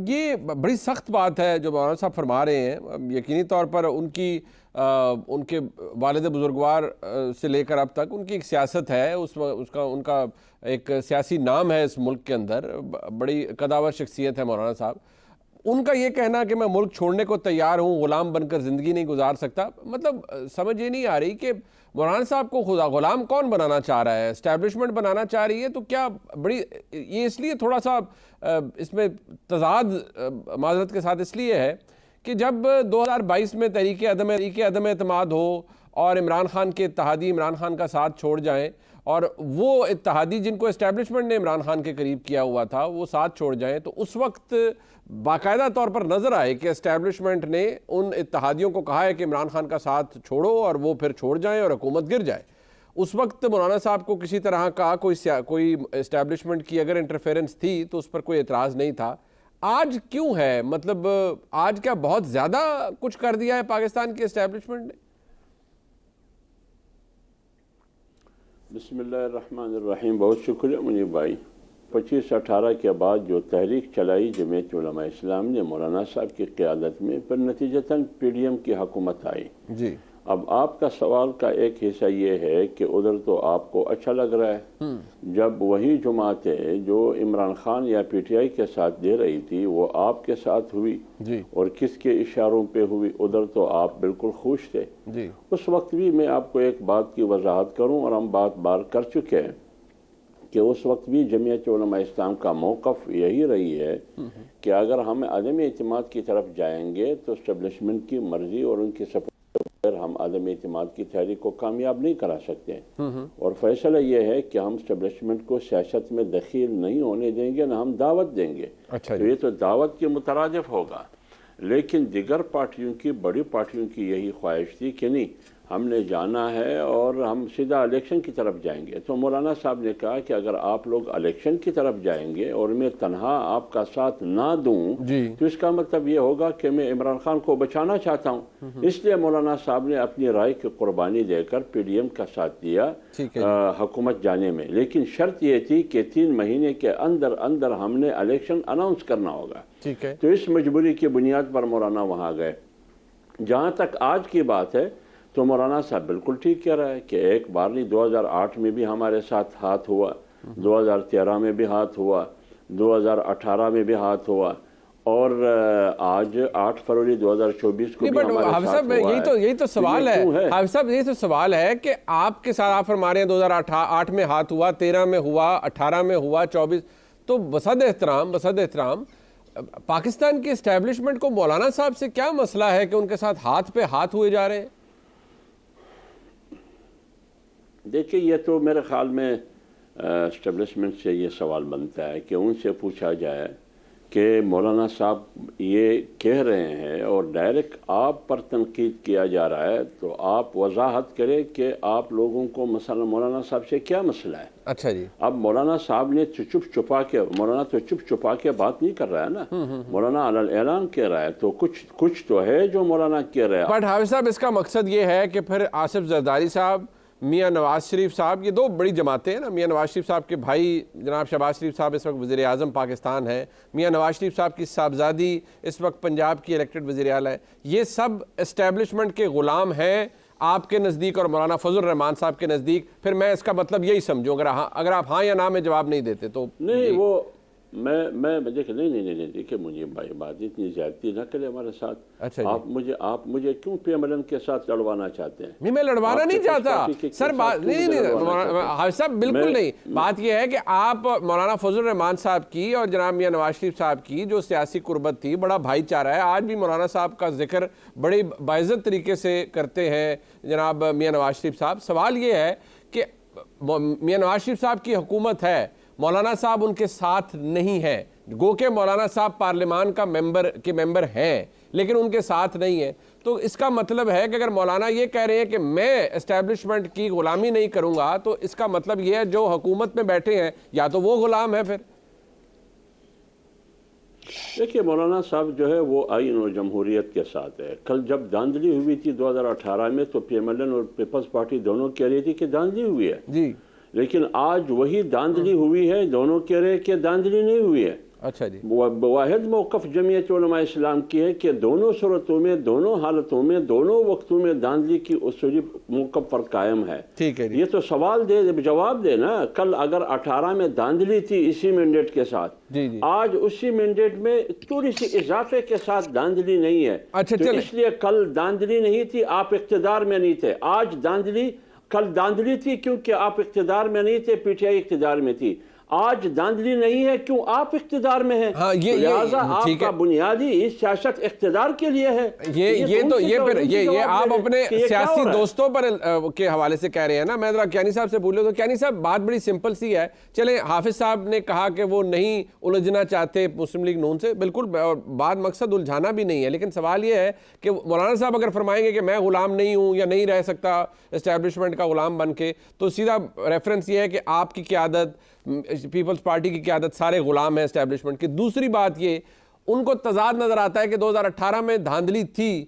یہ بڑی سخت بات ہے جو مولانا صاحب فرما رہے ہیں. یقینی طور پر ان کے والد بزرگوار سے لے کر اب تک ان کی ایک سیاست ہے, ان کا ایک سیاسی نام ہے اس ملک کے اندر, بڑی قداور شخصیت ہے مولانا صاحب. ان کا یہ کہنا کہ میں ملک چھوڑنے کو تیار ہوں, غلام بن کر زندگی نہیں گزار سکتا, مطلب سمجھ یہ نہیں آ رہی کہ مولانا صاحب کو خدا غلام کون بنانا چاہ رہا ہے؟ اسٹیبلشمنٹ بنانا چاہ رہی ہے. تو کیا بڑی یہ اس لیے تھوڑا سا اس میں تضاد معذرت کے ساتھ اس لیے ہے کہ جب 2022 میں تحریک عدم اعتماد ہو اور عمران خان کے اتحادی عمران خان کا ساتھ چھوڑ جائیں, اور وہ اتحادی جن کو اسٹیبلشمنٹ نے عمران خان کے قریب کیا ہوا تھا وہ ساتھ چھوڑ جائیں, تو اس وقت باقاعدہ طور پر نظر آئے کہ اسٹیبلشمنٹ نے ان اتحادیوں کو کہا ہے کہ عمران خان کا ساتھ چھوڑو اور وہ پھر چھوڑ جائیں اور حکومت گر جائے. اس وقت مولانا صاحب کو کسی طرح کا کوئی اسٹیبلشمنٹ کی اگر انٹرفیرنس تھی تو اس پر کوئی اعتراض نہیں تھا. آج کیوں ہے؟ مطلب آج کیا بہت زیادہ کچھ کر دیا ہے پاکستان کی اسٹیبلشمنٹ نے؟ بسم اللہ الرحمن الرحیم. بہت شکریہ منیب بھائی. 25/18 کے بعد جو تحریک چلائی جمعیت علماء اسلام نے مولانا صاحب کی قیادت میں, پھر نتیجتاً پی ڈی ایم کی حکومت آئی. جی, اب آپ کا سوال کا ایک حصہ یہ ہے کہ ادھر تو آپ کو اچھا لگ رہا ہے جب وہی جماعتیں جو عمران خان یا پی ٹی آئی کے ساتھ دے رہی تھی وہ آپ کے ساتھ ہوئی, جی, اور کس کے اشاروں پہ ہوئی, ادھر تو آپ بالکل خوش تھے. جی. اس وقت بھی میں آپ کو ایک بات کی وضاحت کروں, اور ہم بار کر چکے ہیں کہ اس وقت بھی جمعیت علماء اسلام کا موقف یہی رہی ہے کہ اگر ہم عدم اعتماد کی طرف جائیں گے تو اسٹیبلشمنٹ کی مرضی اور ان کی سپورٹ ہم عدم اعتماد کی تحریک کو کامیاب نہیں کرا سکتے. اور فیصلہ یہ ہے کہ ہم اسٹیبلشمنٹ کو سیاست میں دخیل نہیں ہونے دیں گے, نہ ہم دعوت دیں گے. اچھا تو یہ تو دعوت کے مترادف ہوگا. لیکن دیگر پارٹیوں کی, بڑی پارٹیوں کی یہی خواہش تھی کہ نہیں, ہم نے جانا ہے اور ہم سیدھا الیکشن کی طرف جائیں گے. تو مولانا صاحب نے کہا کہ اگر آپ لوگ الیکشن کی طرف جائیں گے اور میں تنہا آپ کا ساتھ نہ دوں تو اس کا مطلب یہ ہوگا کہ میں عمران خان کو بچانا چاہتا ہوں. اس لیے مولانا صاحب نے اپنی رائے کی قربانی دے کر پی ڈی ایم کا ساتھ دیا حکومت جانے میں. لیکن شرط یہ تھی کہ 3 مہینے کے اندر ہم نے الیکشن اناؤنس کرنا ہوگا. تو اس مجبوری کی بنیاد پر مولانا وہاں گئے. جہاں تک آج کی بات ہے تو مولانا صاحب بالکل ٹھیک کہہ رہا ہے کہ ایک بار نہیں, 2008 میں بھی ہمارے ساتھ ہاتھ ہوا, 2013 میں بھی ہاتھ ہوا, 2018 میں بھی ہاتھ ہوا, اور آج 8 فروری 2024 کو بھی ہمارے ساتھ ہوا ہے. یہی تو سوال ہے حافظ صاحب, یہی تو سوال ہے کہ آپ کے ساتھ آپ فرما رہے ہیں 2008 میں ہاتھ ہوا, 13 میں ہوا, 18 میں ہوا, 24, تو بصد احترام پاکستان کی اسٹیبلشمنٹ کو مولانا صاحب سے کیا مسئلہ ہے کہ ان کے ساتھ ہاتھ پہ ہاتھ ہوئے جا رہے ہیں؟ دیکھیں, یہ تو میرے خیال میں اسٹیبلشمنٹ سے یہ سوال بنتا ہے کہ ان سے پوچھا جائے کہ مولانا صاحب یہ کہہ رہے ہیں اور ڈائریکٹ آپ پر تنقید کیا جا رہا ہے, تو آپ وضاحت کریں کہ آپ لوگوں کو مثلا مولانا صاحب سے کیا مسئلہ ہے. اچھا جی. اب مولانا صاحب نے مولانا تو چپ چھپا کے بات نہیں کر رہا ہے نا, مولانا علی اعلان کہہ رہا ہے, تو کچھ تو ہے جو مولانا کہہ رہا ہے. بٹ حافظ صاحب اس کا مقصد یہ ہے کہ پھر آصف زرداری صاحب, میاں نواز شریف صاحب, یہ 2 بڑی جماعتیں ہیں نا, میاں نواز شریف صاحب کے بھائی جناب شہباز شریف صاحب اس وقت وزیر اعظم پاکستان ہیں, میاں نواز شریف صاحب کی صاحبزادی اس وقت پنجاب کی الیکٹڈ وزیر اعلیٰ ہے, یہ سب اسٹیبلشمنٹ کے غلام ہیں آپ کے نزدیک اور مولانا فضل الرحمان صاحب کے نزدیک. پھر میں اس کا مطلب یہی سمجھوں, اگر آپ ہاں یا نہ میں جواب نہیں دیتے تو نہیں, وہ میں دیکھیں نہیں دیکھیں منیب بھائی, بات اتنی زیادتی نہ کرے ہمارے ساتھ. اچھا جی. آپ مجھے کیوں پی ایم ایل این کے ساتھ لڑوانا چاہتے ہیں؟ نہیں, میں لڑوانا نہیں چاہتا سر, بات نہیں حافظ صاحب بالکل نہیں. بات یہ ہے کہ آپ مولانا فضل الرحمان صاحب کی اور جناب میاں نواز شریف صاحب کی جو سیاسی قربت تھی, بڑا بھائی چارہ ہے, آج بھی مولانا صاحب کا ذکر بڑی باعزت طریقے سے کرتے ہیں جناب میاں نواز شریف صاحب. سوال یہ ہے کہ میاں نواز شریف صاحب کی حکومت ہے, مولانا صاحب ان کے ساتھ نہیں ہیں, گو کہ مولانا صاحب پارلیمان کا ممبر ہیں لیکن ان کے ساتھ نہیں ہیں. تو اس کا مطلب ہے کہ اگر مولانا یہ کہہ رہے ہیں کہ میں اسٹیبلشمنٹ کی غلامی نہیں کروں گا, تو اس کا مطلب یہ ہے جو حکومت میں بیٹھے ہیں یا تو وہ غلام ہے. پھر دیکھیے, مولانا صاحب جو ہے وہ آئین و جمہوریت کے ساتھ ہے. کل جب دھاندلی ہوئی تھی 2018 میں تو پی ایم ایل این اور پیپلز پارٹی دونوں کہہ رہی تھی کہ دھاندلی ہوئی ہے, جی, لیکن آج وہی دھاندلی ہوئی ہے, دونوں کہہ رہے کہ دھاندلی نہیں ہوئی ہے. اچھا جی، واحد موقف جمعیت علماء اسلام کی ہے کہ دونوں صورتوں میں، دونوں حالتوں میں، دونوں وقتوں میں دھاندلی کی اصولی موقف پر قائم ہے۔ ٹھیک ہے جی، یہ تو سوال جواب دے نا، کل اگر 18 میں دھاندلی تھی اسی مینڈیٹ کے ساتھ، جی جی، آج اسی مینڈیٹ میں تھوڑی سی اضافے کے ساتھ دھاندلی نہیں ہے، اچھا تو چلیں، اس لیے کل دھاندلی نہیں تھی، آپ اقتدار میں نہیں تھے۔ آج دھاندلی، کل دھاندلی تھی کیونکہ آپ اقتدار میں نہیں تھے، پی ٹی آئی اقتدار میں تھی۔ آج دھاندلی نہیں ہے کیوں آپ اقتدار میں ہیں، ہاں لہٰذا آپ ٹھیک کا ہے، بنیادی سیاست اقتدار کے لیے ہے۔ یہ آپ اپنے سیاسی دوستوں پر کے حوالے سے کہہ رہے ہیں نا، میں ذرا کیانی صاحب سے بولے تو کیانی صاحب بات بڑی سمپل سی ہے۔ چلیں حافظ صاحب نے کہا کہ وہ نہیں الجھنا چاہتے مسلم لیگ نون سے، بالکل بات مقصد الجھانا بھی نہیں ہے، لیکن سوال یہ ہے کہ مولانا صاحب اگر فرمائیں گے کہ میں غلام نہیں ہوں یا نہیں رہ سکتا اسٹیبلشمنٹ کا غلام بن کے، تو سیدھا ریفرنس یہ ہے کہ آپ کی قیادت، پیپلز پارٹی کی قیادت، سارے غلام ہیں اسٹیبلشمنٹ کی۔ دوسری بات یہ ان کو تضاد نظر آتا ہے کہ 2018 میں دھاندلی تھی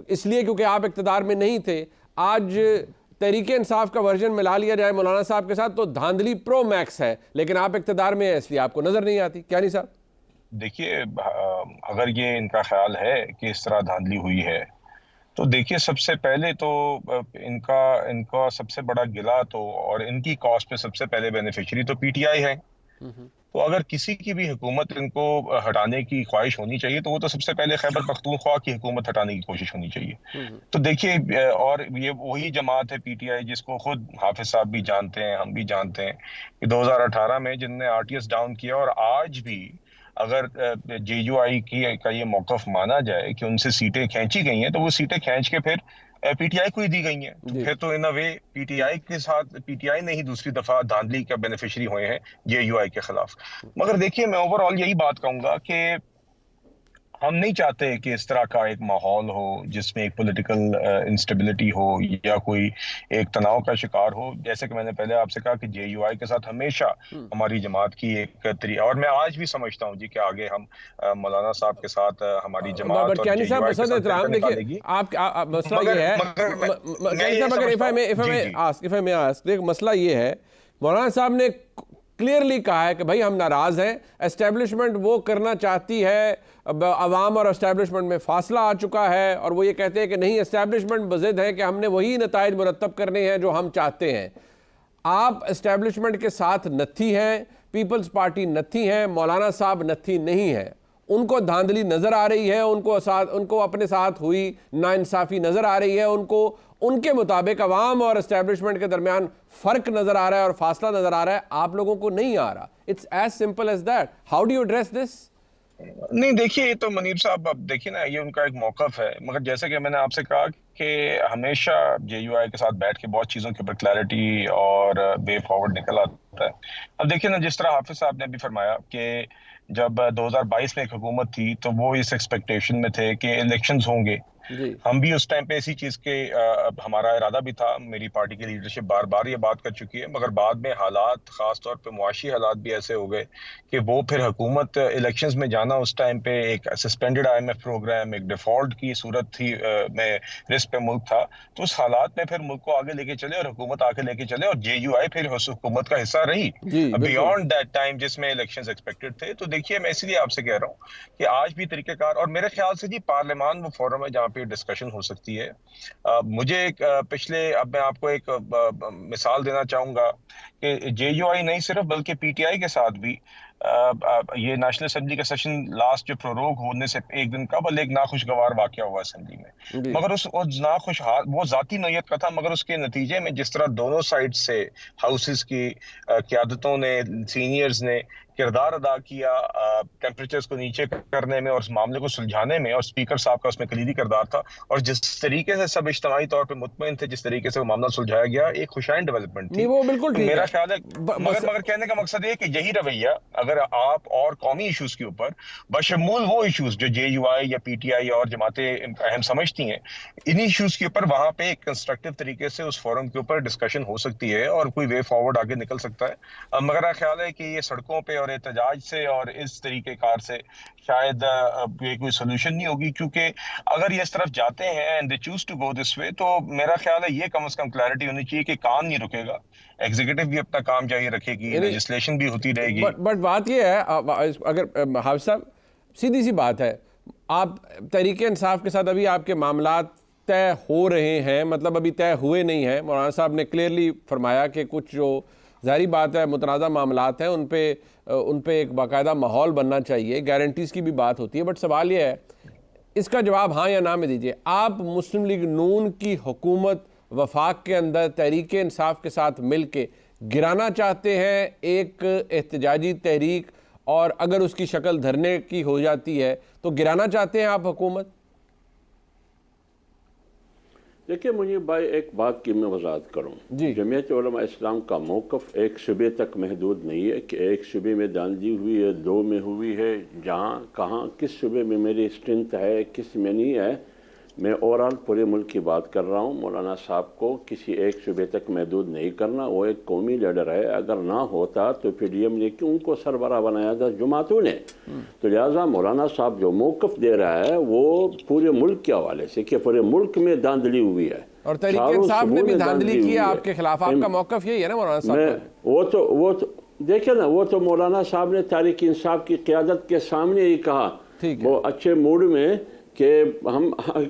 اس لیے کیونکہ آپ اقتدار میں نہیں تھے۔ آج تحریک انصاف کا ورژن ملا لیا جائے مولانا صاحب کے ساتھ تو دھاندلی پرو میکس ہے، لیکن آپ اقتدار میں ہیں اس لیے آپ کو نظر نہیں آتی۔ کیا نہیں صاحب؟ دیکھیے، اگر یہ ان کا خیال ہے کہ اس طرح دھاندلی ہوئی ہے تو دیکھیے، سب سے پہلے تو ان کا سب سے بڑا گلہ تو، اور ان کی کاسٹ پہ سب سے پہلے بینیفیشری تو پی ٹی آئی ہے۔ تو اگر کسی کی بھی حکومت ان کو ہٹانے کی خواہش ہونی چاہیے تو وہ تو سب سے پہلے خیبر پختونخوا کی حکومت ہٹانے کی کوشش ہونی چاہیے۔ تو دیکھیے، اور یہ وہی جماعت ہے پی ٹی آئی جس کو خود حافظ صاحب بھی جانتے ہیں، ہم بھی جانتے ہیں کہ 2018 میں جن نے آر ٹی ایس ڈاؤن کیا، اور آج بھی اگر جے یو آئی کا یہ موقف مانا جائے کہ ان سے سیٹیں کھینچی گئی ہیں تو وہ سیٹیں کھینچ کے پھر پی ٹی آئی کو ہی دی گئی ہیں، تو پھر تو ان اے وے پی ٹی آئی کے ساتھ، پی ٹی آئی نے ہی دوسری دفعہ دھاندلی کا بینیفیشری ہوئے ہیں جے یو آئی کے خلاف۔ مگر دیکھیے، میں اوور آل یہی بات کہوں گا کہ ہم نہیں چاہتے کہ اس طرح کا ایک ماحول ہو جس میں ایک پولیٹیکل انسٹیبلٹی ہو یا کوئی ایک تناؤ کا شکار ہو۔ جیسے کہ میں نے پہلے آپ سے کہا کہ جے یو آئی کے ساتھ ہمیشہ ہماری جماعت کی ایک اور میں آج بھی سمجھتا ہوں جی کہ آگے ہم مولانا صاحب کے ساتھ ہماری جماعت اور جے یو آئی کے ساتھ احترام نکالے گی۔ مسئلہ یہ ہے، مسئلہ یہ ہے مولانا صاحب نے کلیئرلی کہا ہے کہ بھائی ہم ناراض ہیں، اسٹیبلشمنٹ وہ کرنا چاہتی ہے، عوام اور اسٹیبلشمنٹ میں فاصلہ آ چکا ہے، اور وہ یہ کہتے ہیں کہ نہیں، اسٹیبلشمنٹ بضد ہے کہ ہم نے وہی نتائج مرتب کرنے ہیں جو ہم چاہتے ہیں۔ آپ اسٹیبلشمنٹ کے ساتھ نتھی ہیں، پیپلز پارٹی نتھی ہیں، مولانا صاحب نتھی نہیں ہیں۔ ان کو دھاندلی نظر آ رہی ہے، ان کو اپنے ساتھ ہوئی ناانصافی نظر آ رہی ہے، ان کو ان کے مطابق عوام اور اسٹیبلشمنٹ کے درمیان فرق نظر آ رہا ہے اور فاصلہ نظر آ رہا ہے، آپ لوگوں کو نہیں آ رہا۔ It's as simple as that. How do you address this? نہیں، دیکھیے، یہ تو منیب صاحب، اب دیکھیے نا، یہ ان کا ایک موقف ہے، مگر جیسے کہ میں نے آپ سے کہا کہ ہمیشہ جے یو آئی کے ساتھ بیٹھ کے بہت چیزوں کے اوپر کلیئرٹی اور وے فارورڈ نکل آتا ہے۔ اب دیکھیے نا، جس طرح حافظ صاحب نے بھی فرمایا کہ جب 2022 میں ایک حکومت تھی تو وہ اس ایکسپیکٹیشن میں تھے کہ الیکشنز ہوں گے۔ ہم بھی اس ٹائم پہ اسی چیز کے ہمارا ارادہ بھی تھا، میری پارٹی کی لیڈرشپ بار بار یہ بات کر چکی ہے، مگر بعد میں حالات، خاص طور پہ معاشی حالات بھی ایسے ہو گئے کہ وہ پھر حکومت الیکشنز میں جانا اس ٹائم پہ ایک suspended I M F programme, ایک ڈیفالٹ کی صورت تھی، میں رسک پہ ملک تھا، تو اس حالات میں پھر ملک کو آگے لے کے چلے اور حکومت آگے لے کے چلے، اور جے یو آئی پھر اس حکومت کا حصہ رہی بیونڈ دیٹ ٹائم جس میں الیکشنز ایکسپیکٹڈ تھے۔ تو دیکھیے، میں اسی لیے آپ سے کہہ رہا ہوں کہ آج بھی طریقہ کار، اور میرے خیال سے جی پارلیمان وہ فورم ہے جہاں پہ ڈسکشن ہو سکتی ہے۔ مجھے اب میں آپ کو ایک مثال دینا چاہوں گا کہ جے یو آئی نہیں صرف بلکہ پی ٹی آئی کے ساتھ بھی یہ نیشنل اسمبلی کا سیشن لاسٹ جو پروروگ ہونے سے ایک دن قبل ایک ناخوشگوار واقعہ ہوا اسمبلی میں، مگر اس وہ ذاتی نوعیت کا تھا، مگر اس کے نتیجے میں جس طرح دونوں سائڈ سے ہاؤسز کی قیادتوں نے، سینئرز نے کردار ادا کیا ٹیمپریچرز کو نیچے کرنے میں اور اس معاملے کو سلجھانے میں، اور اسپیکر صاحب کا اس میں کلیدی کردار تھا، اور جس طریقے سے سب اجتماعی طور پہ مطمئن تھے، جس طریقے سے وہ معاملہ سلجھایا گیا، ایک خوشائن ڈیولپمنٹ تھی۔ وہ بالکل ٹھیک ہے، میرا خیال ہے، مگر کہنے کا مقصد یہ کہ یہی رویہ اگر آپ اور قومی ایشوز کے اوپر، بشمول وہ ایشوز جو جے یو آئی یا پی ٹی آئی اور جماعتیں اہم سمجھتی ہیں، ان ایشوز کے اوپر وہاں پہ ایک کنسٹرکٹیو طریقے سے اس فورم کے اوپر ڈسکشن ہو سکتی ہے اور کوئی وے فارورڈ آگے نکل سکتا ہے۔ مگر میرا خیال ہے کہ یہ سڑکوں پہ اور اور احتجاج سے اور اس طریقہ کار سے شاید یہ کوئی سولوشن نہیں ہوگی، کیونکہ اگر یہ اس طرف جاتے ہیں and they choose to go this way, تو میرا خیال ہے یہ کم از کم کلیئرٹی ہونی چاہیے کہ کام نہیں رکے گا، ایگزیکٹو بھی اپنا کام جاری رکھے گی، لیجسلیشن بھی ہوتی رہے گی۔ بٹ بات یہ ہے، اگر حافظ صاحب سیدھی سی بات ہے، آپ تحریک انصاف کے ساتھ ابھی آپ کے معاملات طے ہو رہے ہیں، مطلب ابھی طے ہوئے نہیں ہیں، مولانا صاحب نے کلیئرلی فرمایا کہ کچھ جو ظاہری بات ہے متنازع معاملات ہیں ان پہ ایک باقاعدہ ماحول بننا چاہیے، گارنٹیز کی بھی بات ہوتی ہے، بٹ سوال یہ ہے اس کا جواب ہاں یا نہ میں دیجئے، آپ مسلم لیگ نون کی حکومت وفاق کے اندر تحریک انصاف کے ساتھ مل کے گرانا چاہتے ہیں ایک احتجاجی تحریک، اور اگر اس کی شکل دھرنے کی ہو جاتی ہے تو گرانا چاہتے ہیں آپ حکومت؟ دیکھیں منیر بھائی، ایک بات کی میں وضاحت کروں، جمعیت علماء اسلام کا موقف ایک صوبے تک محدود نہیں ہے کہ ایک صوبے میں داندلی ہوئی ہے، 2 میں ہوئی ہے، جہاں کہاں کس صوبے میں میری اسٹرینتھ ہے کس میں نہیں ہے، میں اوورآل پورے ملک کی بات کر رہا ہوں۔ مولانا صاحب کو کسی ایک صوبے تک محدود نہیں کرنا، وہ ایک قومی لیڈر ہے، اگر نہ ہوتا تو پی ڈی ایم نے کیوں ان کو سربراہ بنایا تھا جماعتوں نے؟ تو لہٰذا مولانا صاحب جو موقف دے رہا ہے وہ پورے ملک کے حوالے سے کہ پورے ملک میں داندلی ہوئی ہے، اور تحریک انصاف نے بھی داندلی کی ہے آپ کے خلاف، آپ کا موقف یہی ہے نا مولانا صاحب؟ وہ تو دیکھیں نا، وہ تو مولانا صاحب نے تحریک انصاف کی قیادت کے سامنے ہی کہا، وہ اچھے موڈ میں کہ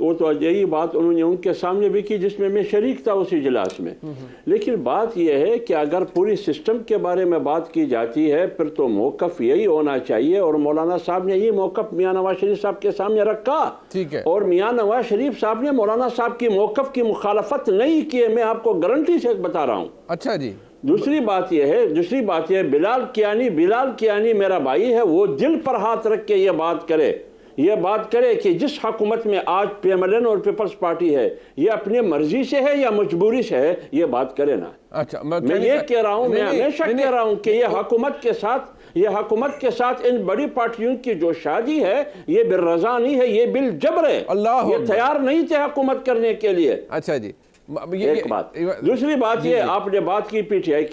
وہ تو یہی بات انہوں نے ان کے سامنے بھی کی جس میں شریک تھا اس اجلاس میں۔ لیکن بات یہ ہے کہ اگر پوری سسٹم کے بارے میں بات کی جاتی ہے پھر تو موقف یہی ہونا چاہیے، اور مولانا صاحب نے یہ موقف میاں نواز شریف صاحب کے سامنے رکھا، اور میاں نواز شریف صاحب نے مولانا صاحب کی موقف کی مخالفت نہیں کی ہے، میں آپ کو گارنٹی سے بتا رہا ہوں۔ اچھا جی، دوسری بات یہ ہے بلال کیانی میرا بھائی ہے، وہ دل پر ہاتھ رکھ کے یہ بات کرے کہ جس حکومت میں آج پی ایم ایل این اور پیپلز پارٹی ہے یہ اپنی مرضی سے ہے یا مجبوری سے ہے، یہ بات کرے نا۔ اچھا، میں یہ کہہ رہا ہوں، میں ہمیشہ کہہ رہا ہوں کہ یہ حکومت کے ساتھ ان بڑی پارٹیوں کی جو شادی ہے یہ بالرضا نہیں ہے، یہ بالجبر ہے، یہ تیار نہیں تھے حکومت کرنے کے لیے۔ اچھا جی، ایک بات۔ دوسری بات یہ آپ نے بات کی پی ٹی آئی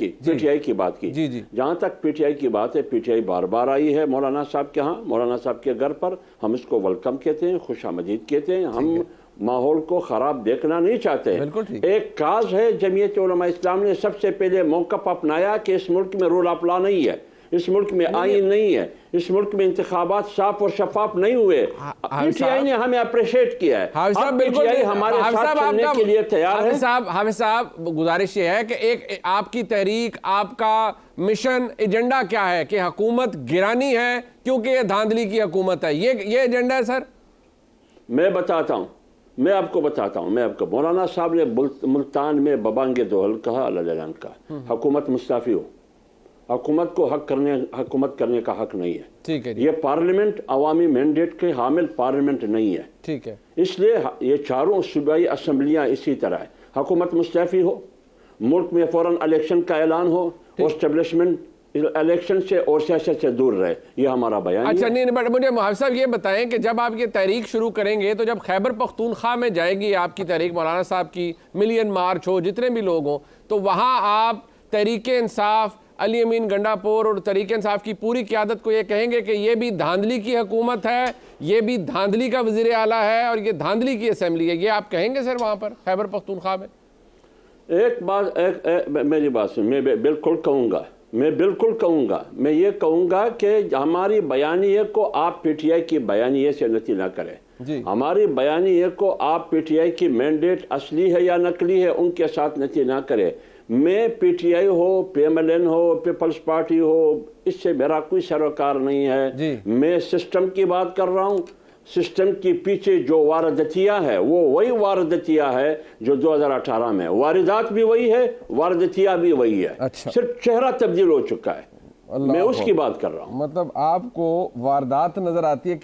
کی بات کی، جہاں تک پی ٹی آئی کی بات ہے، پی ٹی آئی بار بار آئی ہے مولانا صاحب کے ہاں، مولانا صاحب کے گھر پر، ہم اس کو ویلکم کہتے ہیں، خوش آمدید کہتے ہیں، ہم ماحول کو خراب دیکھنا نہیں چاہتے۔ ایک کاز ہے جمعیت علماء اسلام نے سب سے پہلے موقف اپنایا کہ اس ملک میں رول آف لا نہیں ہے، اس ملک میں آئین نہیں ہے، اس ملک میں انتخابات صاف اور شفاف نہیں ہوئے۔ پی ٹی آئی نے ہمیں اپریشیٹ کیا ہے، پی ٹی آئی ہمارے ساتھ چلنے کے لیے تیار ہے۔ حافظ صاحب گزارش یہ ہے کہ ایک آپ کی تحریک، آپ کا مشن، ایجنڈا کیا ہے کہ حکومت گرانی ہے کیونکہ یہ دھاندلی کی حکومت ہے، یہ ایجنڈا ہے سر؟ میں آپ کو بتاتا ہوں، مولانا صاحب نے ملتان میں ببانگ دوہل کہا، اللہ جلان کا، حکومت مستعفی ہو، حکومت کو حکومت کرنے کا حق نہیں ہے، ٹھیک ہے، یہ پارلیمنٹ عوامی مینڈیٹ کے حامل پارلیمنٹ نہیں ہے، ٹھیک ہے، اس لیے یہ چاروں صوبائی اسمبلیاں اسی طرح ہے، حکومت مستعفی ہو، ملک میں فوراً الیکشن کا اعلان ہو، اسٹیبلشمنٹ الیکشن سے اور سیاست سے دور رہے، یہ ہمارا بیان ہے۔ اچھا نہیں، بٹ مجھے محافظ صاحب یہ بتائیں کہ جب آپ یہ تحریک شروع کریں گے تو جب خیبر پختونخوا میں جائے گی آپ کی تحریک، مولانا صاحب کی ملین مارچ ہو، جتنے بھی لوگ ہوں، تو وہاں آپ تحریک انصاف، علی امین گنڈاپور اور تحریک انصاف کی پوری قیادت کو یہ کہیں گے کہ یہ بھی دھاندلی کی حکومت ہے، یہ بھی دھاندلی کا وزیر اعلیٰ ہے اور یہ دھاندلی کی اسمبلی ہے، یہ آپ کہیں گے سر وہاں پر خیبر پختونخوا میں؟ ایک بات، میری بات سن، میں بالکل کہوں گا، میں یہ کہوں گا کہ ہماری بیانیے کو آپ پی ٹی آئی کی بیانیے سے نفی نہ کریں، ہماری بیانیے کو آپ پی ٹی آئی کی مینڈیٹ اصلی ہے یا نقلی ہے ان کے ساتھ نفی نہ کریں۔ میں پی ٹی آئی ہو، پی ایم ایل این ہو، پیپلز پارٹی ہو، اس سے میرا کوئی سروکار نہیں ہے، میں سسٹم کی بات کر رہا ہوں۔ سسٹم کی پیچھے جو واردتیہ ہے وہ وہی واردتیہ ہے جو 2018 میں، واردات بھی وہی ہے، واردتیہ بھی وہی ہے، صرف چہرہ تبدیل ہو چکا ہے، میں اس کی بات کر رہا ہوں۔ مطلب آپ کو واردات نظر آتی ہے